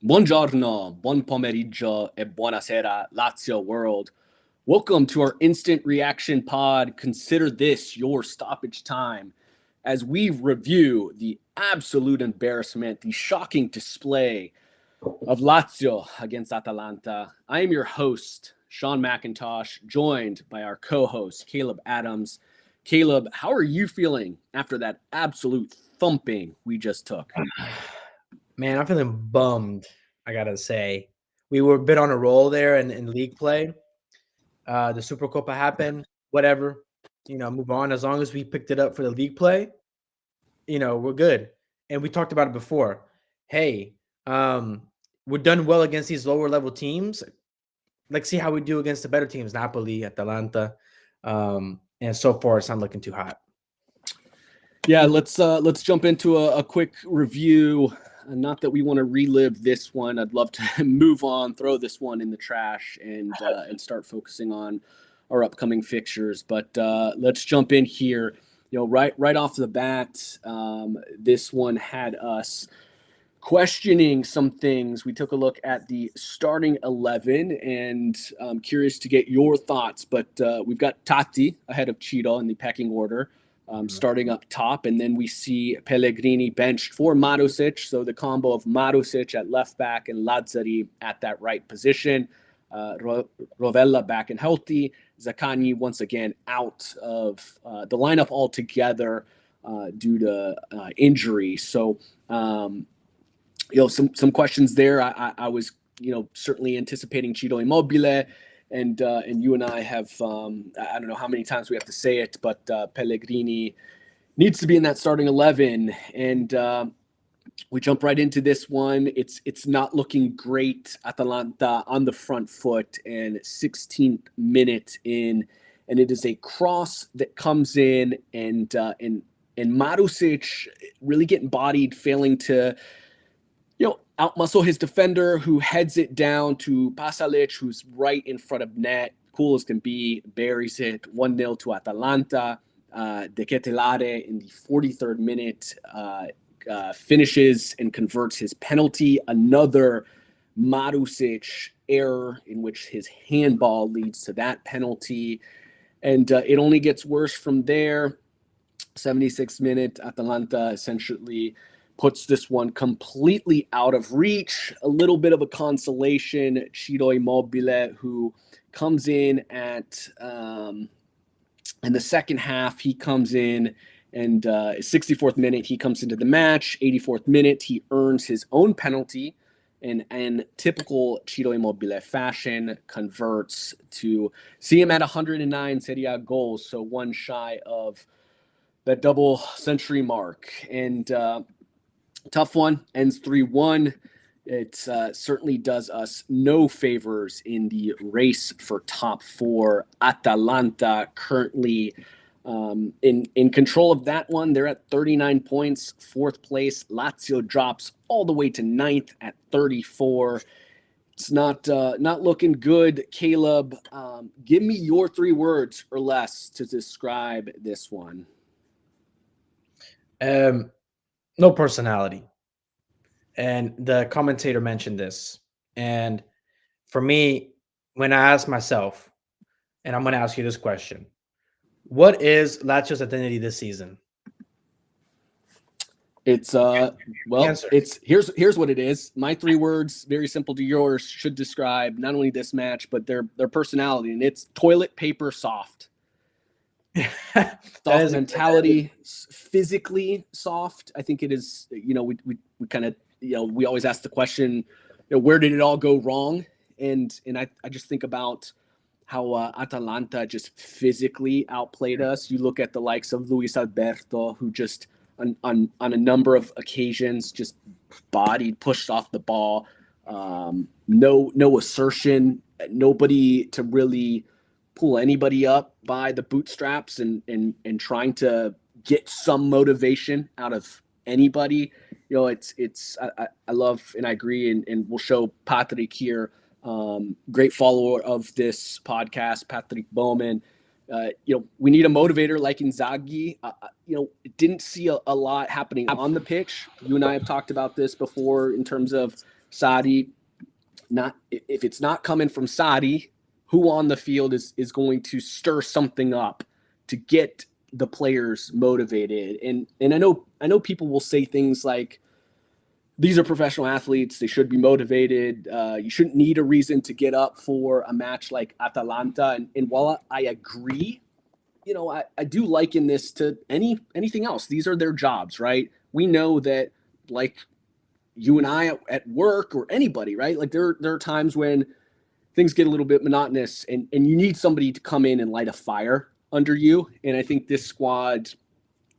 Buongiorno, buon pomeriggio, e buonasera, Lazio world. Welcome to our instant reaction pod. Consider this your stoppage time as we review the absolute embarrassment, the shocking display of Lazio against Atalanta. I am your host, Sean McIntosh, joined by our co-host, Caleb Adams. Caleb, how are you feeling after that absolute thumping we just took? Man, I'm feeling bummed, I gotta say. We were a bit on a roll there in league play. The Super Copa happened, whatever. Move on. As long as we picked it up for the league play, we're good. And we talked about it before. Hey, we're done well against these lower level teams. Let's see how we do against the better teams, Napoli, Atalanta. And so far it's not looking too hot. Yeah, let's jump into a quick review. Not that we want to relive this one. I'd love to move on, throw this one in the trash, and start focusing on our upcoming fixtures. But let's jump in here. Right off the bat, this one had us questioning some things. We took a look at the starting 11, and I'm curious to get your thoughts. But we've got Tati ahead of Ciro in the pecking order. Starting up top, and then we see Pellegrini benched for Marusic, so the combo of Marusic at left back and Lazzari at that right position. Rovella back and healthy. Zaccagni once again out of the lineup altogether due to injury. So, some questions there. I was, certainly anticipating Ciro Immobile. And you and I have, I don't know how many times we have to say it, but Pellegrini needs to be in that starting 11. And we jump right into this one. It's not looking great. Atalanta on the front foot, and 16th minute in, and it is a cross that comes in, and Marusic really getting bodied, failing to outmuscle his defender, who heads it down to Pasalic, who's right in front of net. Cool as can be, buries it 1-0 to Atalanta. De Ketelare in the 43rd minute finishes and converts his penalty. Another Marusic error in which his handball leads to that penalty. And it only gets worse from there. 76th minute, Atalanta essentially puts this one completely out of reach. A little bit of a consolation. Ciro Immobile, who comes in at in the second half, he comes in, and 64th minute, he comes into the match. 84th minute, he earns his own penalty, and in typical Ciro Immobile fashion, converts to see him at 109 Serie A goals, so one shy of that double century mark. And tough one, ends 3-1. It certainly does us no favors in the race for top four. Atalanta currently in control of that one. They're at 39 points, fourth place. Lazio drops all the way to ninth at 34. It's not looking good. Caleb, give me your 3 words or less to describe this one. No personality. And the commentator mentioned this. And for me, when I ask myself, and I'm going to ask you this question, what is Lazio's identity this season? It's here's what it is. My 3 words, very simple to yours, should describe not only this match but their personality, and it's toilet paper soft. Soft mentality, physically soft. I think it is. We kind of we always ask the question, where did it all go wrong? And I just think about how Atalanta just physically outplayed us. You look at the likes of Luis Alberto, who just on a number of occasions just bodied, pushed off the ball. No assertion, nobody to really pull anybody up by the bootstraps and trying to get some motivation out of anybody. I love, and I agree, and we'll show Patrick here, great follower of this podcast, Patrick Bowman. We need a motivator like Inzaghi. Didn't see a lot happening on the pitch. You and I have talked about this before in terms of Sadi, not if it's not coming from Sadi, who on the field is going to stir something up to get the players motivated? And I know people will say things like, these are professional athletes, they should be motivated. You shouldn't need a reason to get up for a match like Atalanta. And while I agree, I do liken this to anything else. These are their jobs, right? We know that, like you and I at work or anybody, right? Like there are times when things get a little bit monotonous and you need somebody to come in and light a fire under you. And I think this squad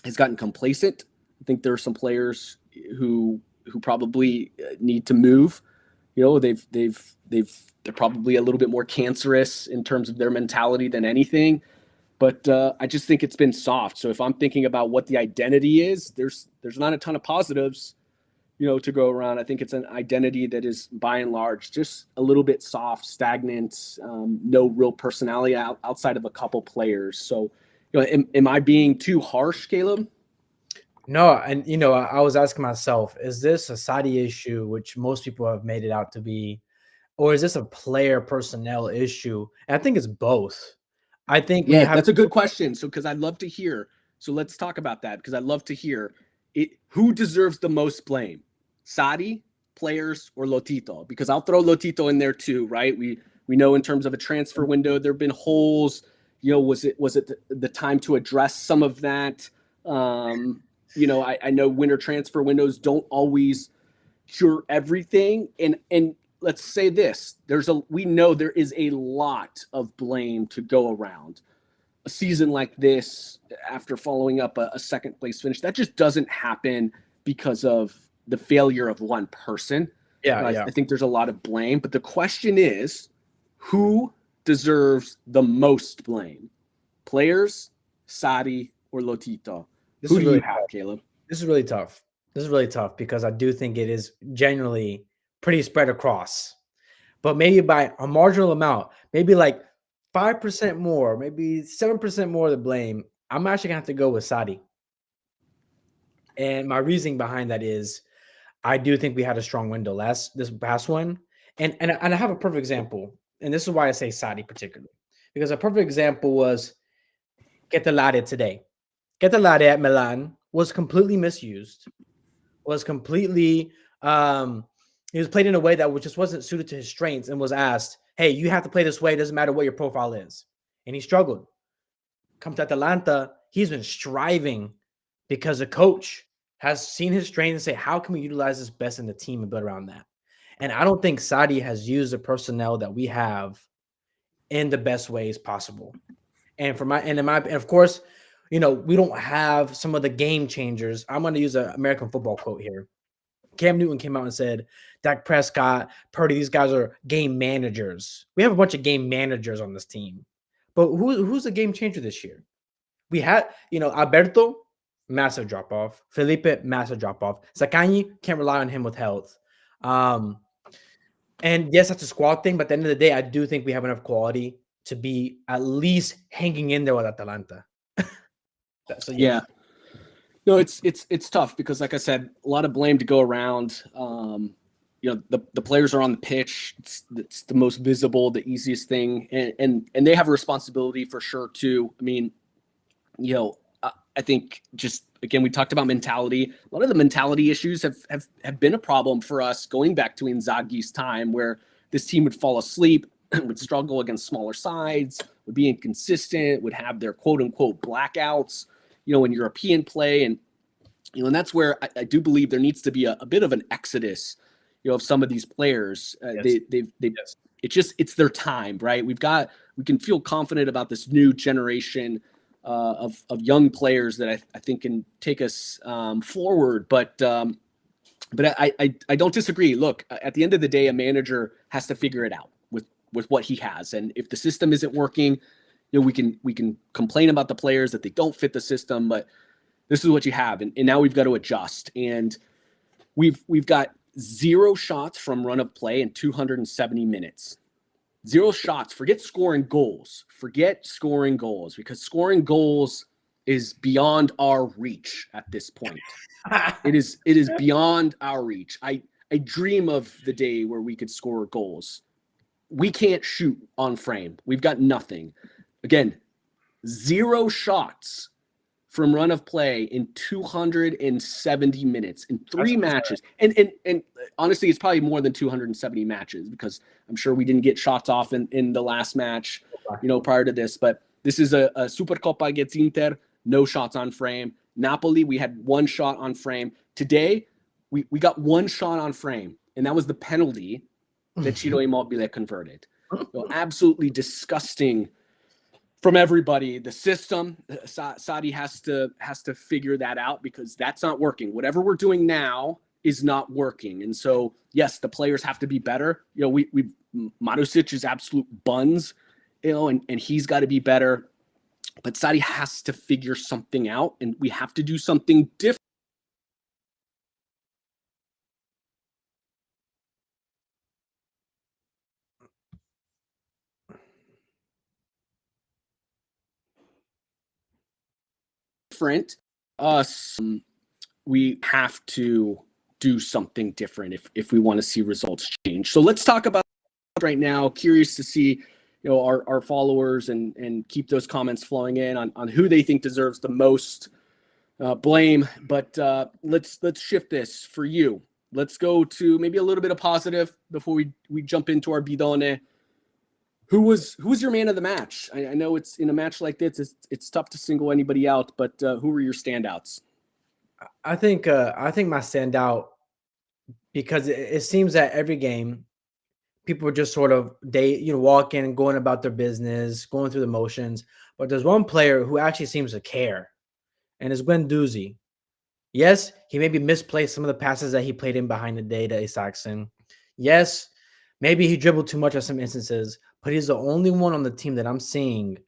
has gotten complacent. I think there are some players who probably need to move. They're probably a little bit more cancerous in terms of their mentality than anything. But I just think it's been soft. So if I'm thinking about what the identity is, there's not a ton of positives, to go around. I think it's an identity that is by and large just a little bit soft, stagnant, no real personality outside of a couple players. So, am I being too harsh, Caleb? No, and I was asking myself, is this a Saudi issue, which most people have made it out to be, or is this a player personnel issue? And I think it's both. I think that's a good question. So, because I'd love to hear. So let's talk about that, because I'd love to hear it. Who deserves the most blame, Sadi, players, or Lotito? Because I'll throw Lotito in there too, right? We know in terms of a transfer window, there have been holes. Was it the time to address some of that? I know winter transfer windows don't always cure everything. And let's say this, we know there is a lot of blame to go around. A season like this, after following up a second place finish, that just doesn't happen because of the failure of one person. I think there's a lot of blame, but the question is, who deserves the most blame? Players, Sadi, or Lotito? Who do you have, Caleb? This is really tough. Because I do think it is genuinely pretty spread across, but maybe by a marginal amount, maybe like 5% more, maybe 7% more of the blame. I'm actually gonna have to go with Sadi. And my reasoning behind that is I do think we had a strong window this past one. And I have a perfect example. And this is why I say Sadi particularly. Because a perfect example was Ketelare today. Ketelare at Milan was completely misused, was completely he was played in a way that just wasn't suited to his strengths, and was asked, hey, you have to play this way, it doesn't matter what your profile is. And he struggled. Come to Atalanta, he's been striving because the coach has seen his strengths and say, how can we utilize this best in the team and build around that? And I don't think Sadi has used the personnel that we have in the best ways possible. And of course, we don't have some of the game changers. I'm going to use an American football quote here. Cam Newton came out and said, Dak Prescott, Purdy, these guys are game managers. We have a bunch of game managers on this team. But who's the game changer this year? We had, Alberto, massive drop-off. Felipe, massive drop-off. Sakani, can't rely on him with health. And yes, that's a squad thing, but at the end of the day, I do think we have enough quality to be at least hanging in there with Atalanta. So yeah. No, it's tough because, like I said, a lot of blame to go around. The players are on the pitch. It's the most visible, the easiest thing, and they have a responsibility for sure too. I mean, I think just again we talked about mentality. A lot of the mentality issues have been a problem for us going back to Inzaghi's time, where this team would fall asleep, would struggle against smaller sides, would be inconsistent, would have their quote unquote blackouts, in European play. And that's where I do believe there needs to be a bit of an exodus, of some of these players. Yes. It's their time, right? We can feel confident about this new generation of young players that I think can take us forward. But I don't disagree. Look, at the end of the day, a manager has to figure it out with what he has. And if the system isn't working, we can complain about the players that they don't fit the system, but this is what you have. And now we've got to adjust. And we've got 0 shots from run of play in 270 minutes. 0 shots. Forget scoring goals, because scoring goals is beyond our reach at this point. It is beyond our reach. I I dream of the day where we could score goals. We can't shoot on frame. We've got nothing. Again, 0 shots from run of play in 270 minutes in 3 matches. And honestly, it's probably more than 270 matches because I'm sure we didn't get shots off in the last match, prior to this. But this is a Supercoppa against Inter, no shots on frame. Napoli, we had 1 shot on frame. Today, we got 1 shot on frame, and that was the penalty that Ciro Immobile converted. Absolutely disgusting from everybody. The system, Sadi has to figure that out because that's not working. Whatever we're doing now is not working. And so, yes, the players have to be better. We Marusic is absolute buns, and he's got to be better. But Sadi has to figure something out, and we have to do something different. We have to do something different if we want to see results change. So let's talk about right now. Curious to see our followers and keep those comments flowing in on who they think deserves the most blame. But let's shift this for you. Let's go to maybe a little bit of positive before we jump into our bidone. Who was your man of the match? I know it's in a match like this, it's tough to single anybody out, but who were your standouts? I think my standout, because it seems that every game people are just sort of walking and going about their business, going through the motions. But there's one player who actually seems to care, and it's Guendouzi. Yes, he maybe misplaced some of the passes that he played in behind the day to Isaacson. Yes, maybe he dribbled too much at some instances, but he's the only one on the team that I'm seeing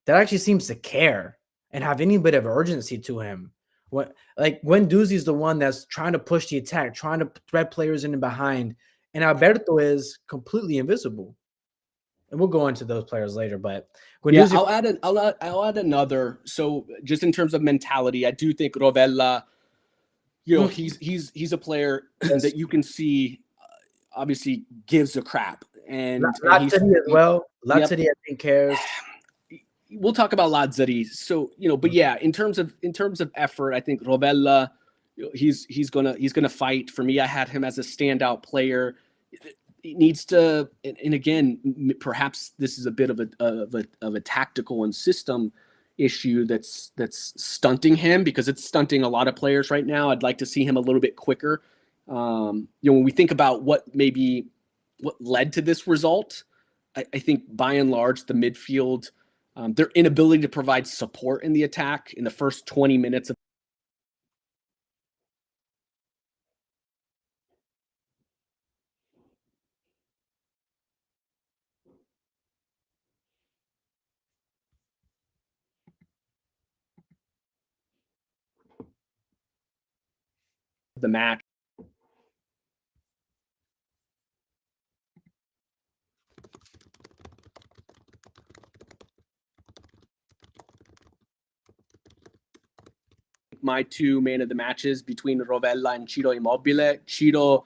that actually seems to care and have any bit of urgency to him. Guendouzi is the one that's trying to push the attack, trying to thread players in and behind, and Alberto is completely invisible. And we'll go into those players later, but Guendouzi, I'll add another. So just in terms of mentality, I do think Rovella, he's a player that you can see obviously gives a crap, and Lazios as well. Lazios, I think, cares. We'll talk about Lazzari. So, but yeah, in terms of effort, I think Rovella, he's gonna fight. For me, I had him as a standout player. He needs to, and again, perhaps this is a bit of a tactical and system issue that's stunting him, because it's stunting a lot of players right now. I'd like to see him a little bit quicker. When we think about what led to this result, I think by and large the midfield, their inability to provide support in the attack in the first 20 minutes of the match. My 2 man of the matches between Rovella and Ciro Immobile. Ciro,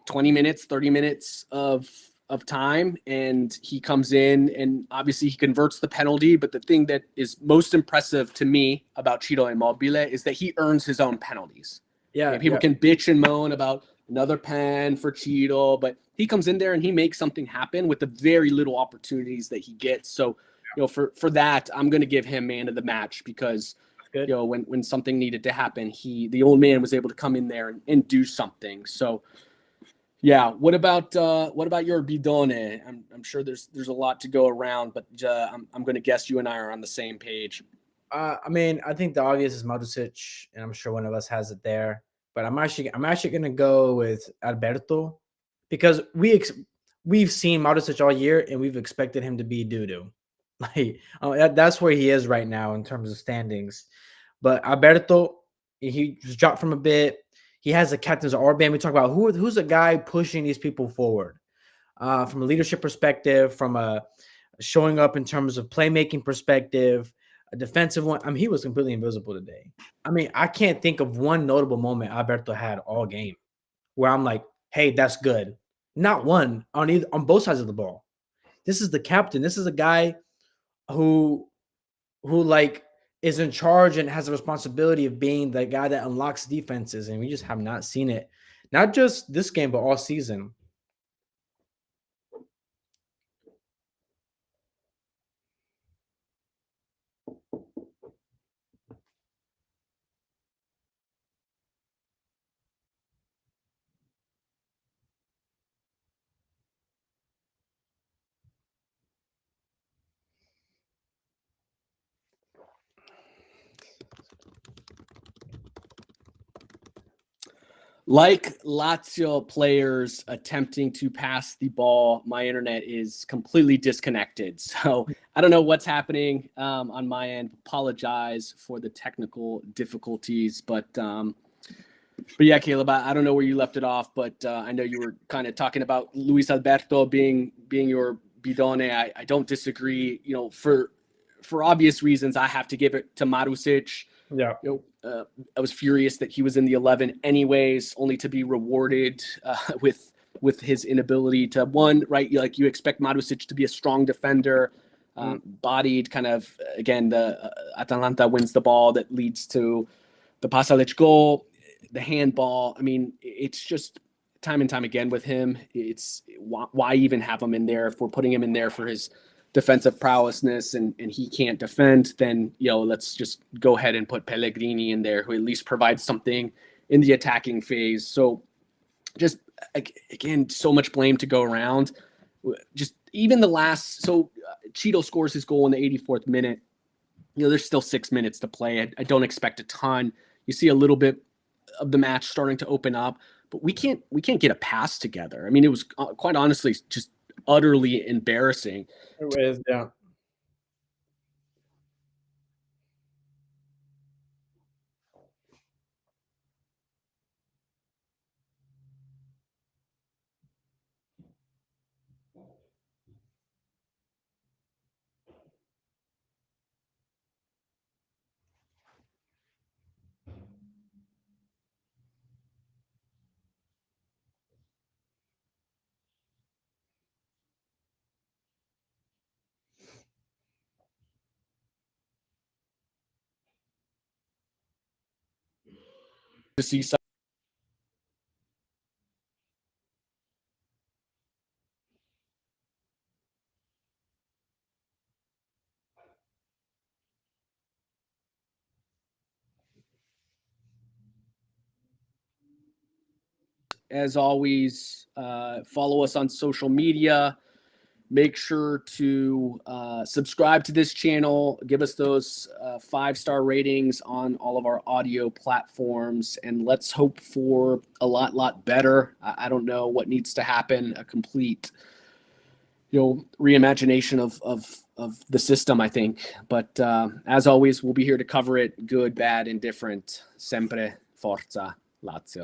20 minutes, 30 minutes of time, and he comes in and obviously he converts the penalty. But the thing that is most impressive to me about Ciro Immobile is that he earns his own penalties. Yeah, people can bitch and moan about another pen for Ciro, but he comes in there and he makes something happen with the very little opportunities that he gets. So, for that, I'm going to give him man of the match, because when something needed to happen, the old man was able to come in there and do something. So, yeah. What about your bidone? I'm sure there's a lot to go around, but I'm going to guess you and I are on the same page. I think the obvious is Marusic, and I'm sure one of us has it there. But I'm actually going to go with Alberto, because we've seen Marusic all year and we've expected him to be doo-doo. That's where he is right now in terms of standings. But Alberto, he just dropped from a bit. He has a captain's armband. We talk about who's the guy pushing these people forward, from a leadership perspective, from a showing up in terms of playmaking perspective, a defensive one. He was completely invisible today. I can't think of one notable moment Alberto had all game. where I'm like, hey, that's good. Not one on both sides of the ball. This is the captain. This is a guy who like is in charge and has the responsibility of being the guy that unlocks defenses, and we just have not seen it. Not just this game, but all season. Like Lazio players attempting to pass the ball, my internet is completely disconnected. So I don't know what's happening on my end. Apologize for the technical difficulties, but yeah, Caleb, I don't know where you left it off, but I know you were kind of talking about Luis Alberto being your bidone. I don't disagree. You know, for obvious reasons, I have to give it to Marusic. Yeah. You know, I was furious that he was in the 11 anyways, only to be rewarded with his inability to right. Like you expect Marusic to be a strong defender, bodied kind of, again, the Atalanta wins the ball that leads to the Pasalic goal, the handball. I mean, it's just time and time again with him. It's why even have him in there if we're putting him in there for his defensive prowessness and he can't defend, then, let's just go ahead and put Pellegrini in there, who at least provides something in the attacking phase. So just, again, so much blame to go around. Just even the last, so Cheeto scores his goal in the 84th minute. There's still 6 minutes to play. I don't expect a ton. You see a little bit of the match starting to open up, but we can't get a pass together. I mean, it was quite honestly just utterly embarrassing. It is, yeah. To see some as always, follow us on social media. Make sure to subscribe to this channel. Give us those 5-star ratings on all of our audio platforms. And let's hope for a lot better. I don't know what needs to happen. A complete, reimagination of the system, I think. But as always, we'll be here to cover it. Good, bad, indifferent. Sempre forza Lazio.